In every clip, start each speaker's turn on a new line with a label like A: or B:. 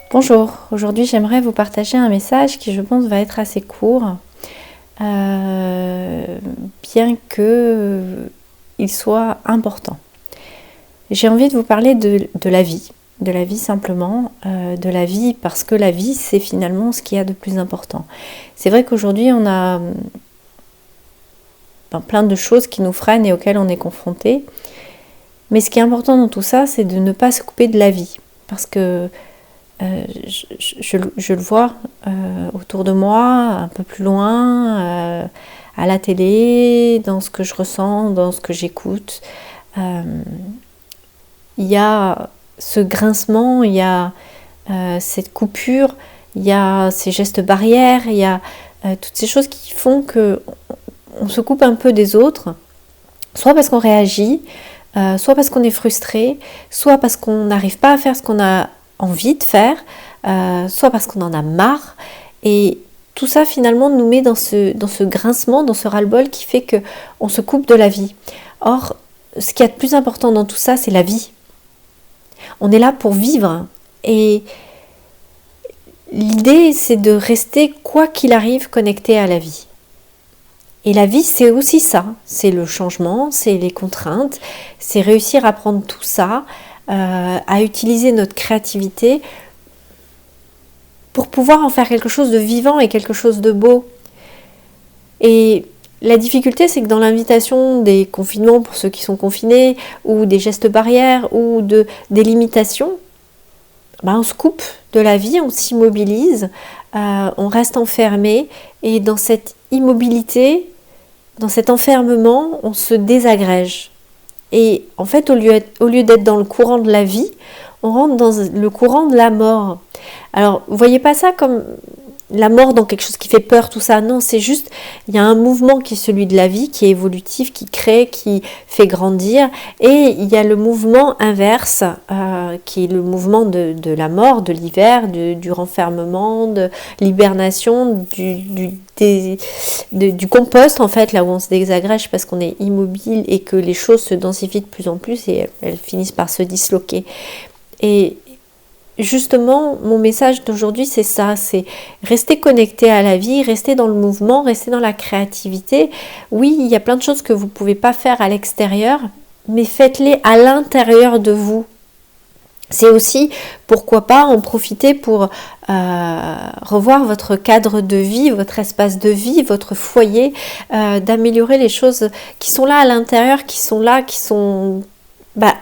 A: Bonjour, aujourd'hui j'aimerais vous partager un message qui je pense va être assez court, bien qu'il soit important. J'ai envie de vous parler de la vie simplement, de la vie parce que la vie c'est finalement ce qu'il y a de plus important. C'est vrai qu'aujourd'hui on a plein de choses qui nous freinent et auxquelles on est confronté, mais ce qui est important dans tout ça c'est de ne pas se couper de la vie, parce que je le vois autour de moi, un peu plus loin, à la télé, dans ce que je ressens, dans ce que j'écoute. Il y a ce grincement, il y a cette coupure, il y a ces gestes barrières, il y a toutes ces choses qui font qu'on se coupe un peu des autres, soit parce qu'on réagit, soit parce qu'on est frustré, soit parce qu'on n'arrive pas à faire ce qu'on a envie de faire, soit parce qu'on en a marre, et tout ça finalement nous met dans ce grincement, dans ce ras-le-bol qui fait qu'on se coupe de la vie. Or, ce qu'il y a de plus important dans tout ça, c'est la vie. On est là pour vivre, et l'idée c'est de rester quoi qu'il arrive connecté à la vie. Et la vie, c'est aussi ça, c'est le changement, c'est les contraintes, c'est réussir à prendre tout ça, à utiliser notre créativité pour pouvoir en faire quelque chose de vivant et quelque chose de beau. Et la difficulté, c'est que dans l'invitation des confinements pour ceux qui sont confinés, ou des gestes barrières, ou des limitations, on se coupe de la vie, on s'immobilise, on reste enfermé, et dans cette immobilité, dans cet enfermement, on se désagrège. Et en fait, au lieu d'être dans le courant de la vie, on rentre dans le courant de la mort. Alors, vous voyez pas ça comme la mort dans quelque chose qui fait peur, tout ça. Non, c'est juste, il y a un mouvement qui est celui de la vie, qui est évolutif, qui crée, qui fait grandir. Et il y a le mouvement inverse, qui est le mouvement de la mort, de l'hiver, du renfermement, de l'hibernation, du compost, en fait, là où on se désagrège parce qu'on est immobile et que les choses se densifient de plus en plus et elles finissent par se disloquer. Et justement, mon message d'aujourd'hui, c'est ça, c'est rester connecté à la vie, rester dans le mouvement, rester dans la créativité. Oui, il y a plein de choses que vous ne pouvez pas faire à l'extérieur, mais faites-les à l'intérieur de vous. C'est aussi, pourquoi pas, en profiter pour revoir votre cadre de vie, votre espace de vie, votre foyer, d'améliorer les choses qui sont là à l'intérieur, qui sont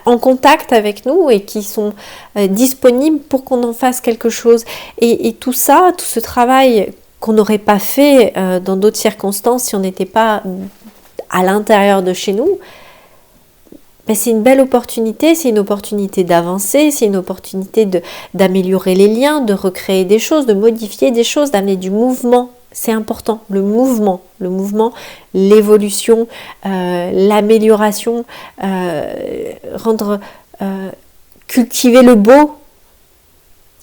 A: en contact avec nous et qui sont disponibles pour qu'on en fasse quelque chose. Et tout ça, tout ce travail qu'on n'aurait pas fait dans d'autres circonstances si on n'était pas à l'intérieur de chez nous, c'est une belle opportunité, c'est une opportunité d'avancer, c'est une opportunité d'améliorer les liens, de recréer des choses, de modifier des choses, d'amener du mouvement. C'est important, le mouvement, l'évolution, l'amélioration, cultiver le beau,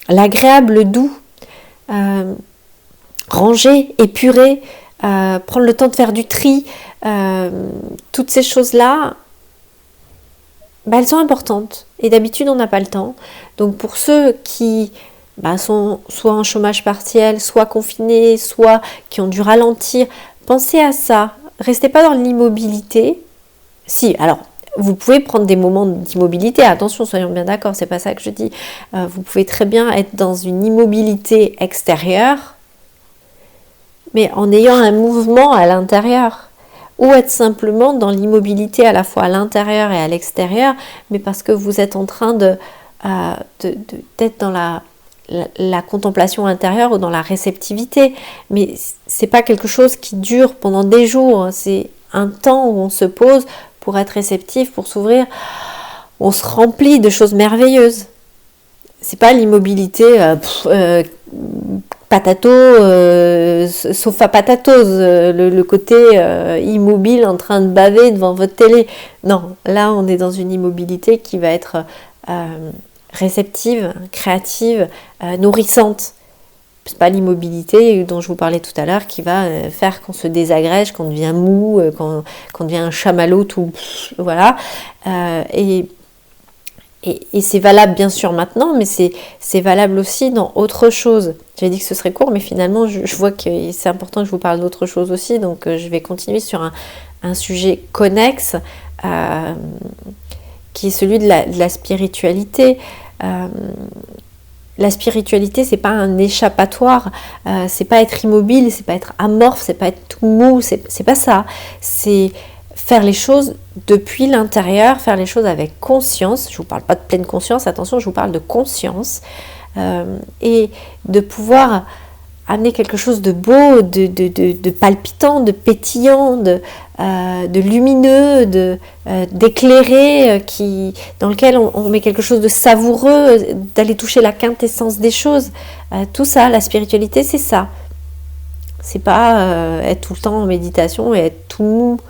A: l'agréable, le doux, ranger, épurer, prendre le temps de faire du tri, toutes ces choses-là, elles sont importantes. Et d'habitude, on n'a pas le temps. Donc pour ceux qui sont soit en chômage partiel, soit confinés, soit qui ont dû ralentir, pensez à ça. Restez pas dans l'immobilité. Si, alors, vous pouvez prendre des moments d'immobilité. Attention, soyons bien d'accord, c'est pas ça que je dis. Vous pouvez très bien être dans une immobilité extérieure, mais en ayant un mouvement à l'intérieur. Ou être simplement dans l'immobilité à la fois à l'intérieur et à l'extérieur, mais parce que vous êtes en train d'être dans la contemplation intérieure ou dans la réceptivité. Mais c'est pas quelque chose qui dure pendant des jours, c'est un temps où on se pose pour être réceptif, pour s'ouvrir, on se remplit de choses merveilleuses. C'est pas l'immobilité sofa patatos, le côté immobile en train de baver devant votre télé. Non, là on est dans une immobilité qui va être réceptive, créative, nourrissante. C'est pas l'immobilité dont je vous parlais tout à l'heure qui va faire qu'on se désagrège, qu'on devient mou, qu'on devient un chamallow tout, voilà. Et Et c'est valable bien sûr maintenant, mais c'est valable aussi dans autre chose. J'avais dit que ce serait court, mais finalement je vois que c'est important que je vous parle d'autre chose aussi, donc je vais continuer sur un sujet connexe qui est celui de la spiritualité. La spiritualité, c'est pas un échappatoire, c'est pas être immobile, c'est pas être amorphe, c'est pas être tout mou, c'est pas ça. C'est faire les choses depuis l'intérieur, faire les choses avec conscience. Je ne vous parle pas de pleine conscience, attention, je vous parle de conscience. Et de pouvoir amener quelque chose de beau, de palpitant, de pétillant, de lumineux, d'éclairé, dans lequel on met quelque chose de savoureux, d'aller toucher la quintessence des choses. Tout ça, la spiritualité, c'est ça. C'est pas être tout le temps en méditation et être tout mou.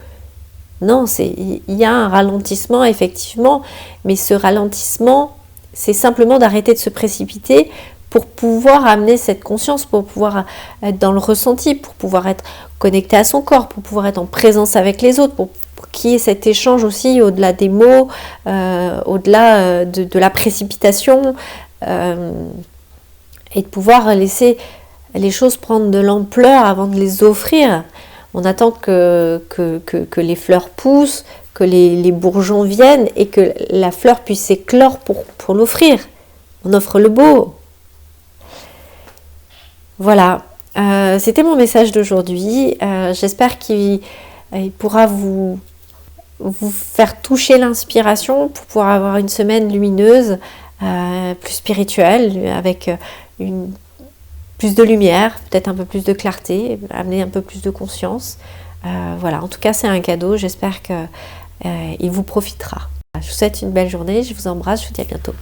A: Non, il y a un ralentissement effectivement, mais ce ralentissement, c'est simplement d'arrêter de se précipiter pour pouvoir amener cette conscience, pour pouvoir être dans le ressenti, pour pouvoir être connecté à son corps, pour pouvoir être en présence avec les autres, pour qu'il y ait cet échange aussi au-delà des mots, au-delà de la précipitation, et de pouvoir laisser les choses prendre de l'ampleur avant de les offrir. On attend que les fleurs poussent, que les bourgeons viennent et que la fleur puisse éclore pour l'offrir. On offre le beau. Voilà, c'était mon message d'aujourd'hui. J'espère qu'il pourra vous faire toucher l'inspiration pour pouvoir avoir une semaine lumineuse, plus spirituelle, avec plus de lumière, peut-être un peu plus de clarté, amener un peu plus de conscience. Voilà, en tout cas c'est un cadeau, j'espère qu'il vous profitera. Je vous souhaite une belle journée, je vous embrasse, je vous dis à bientôt.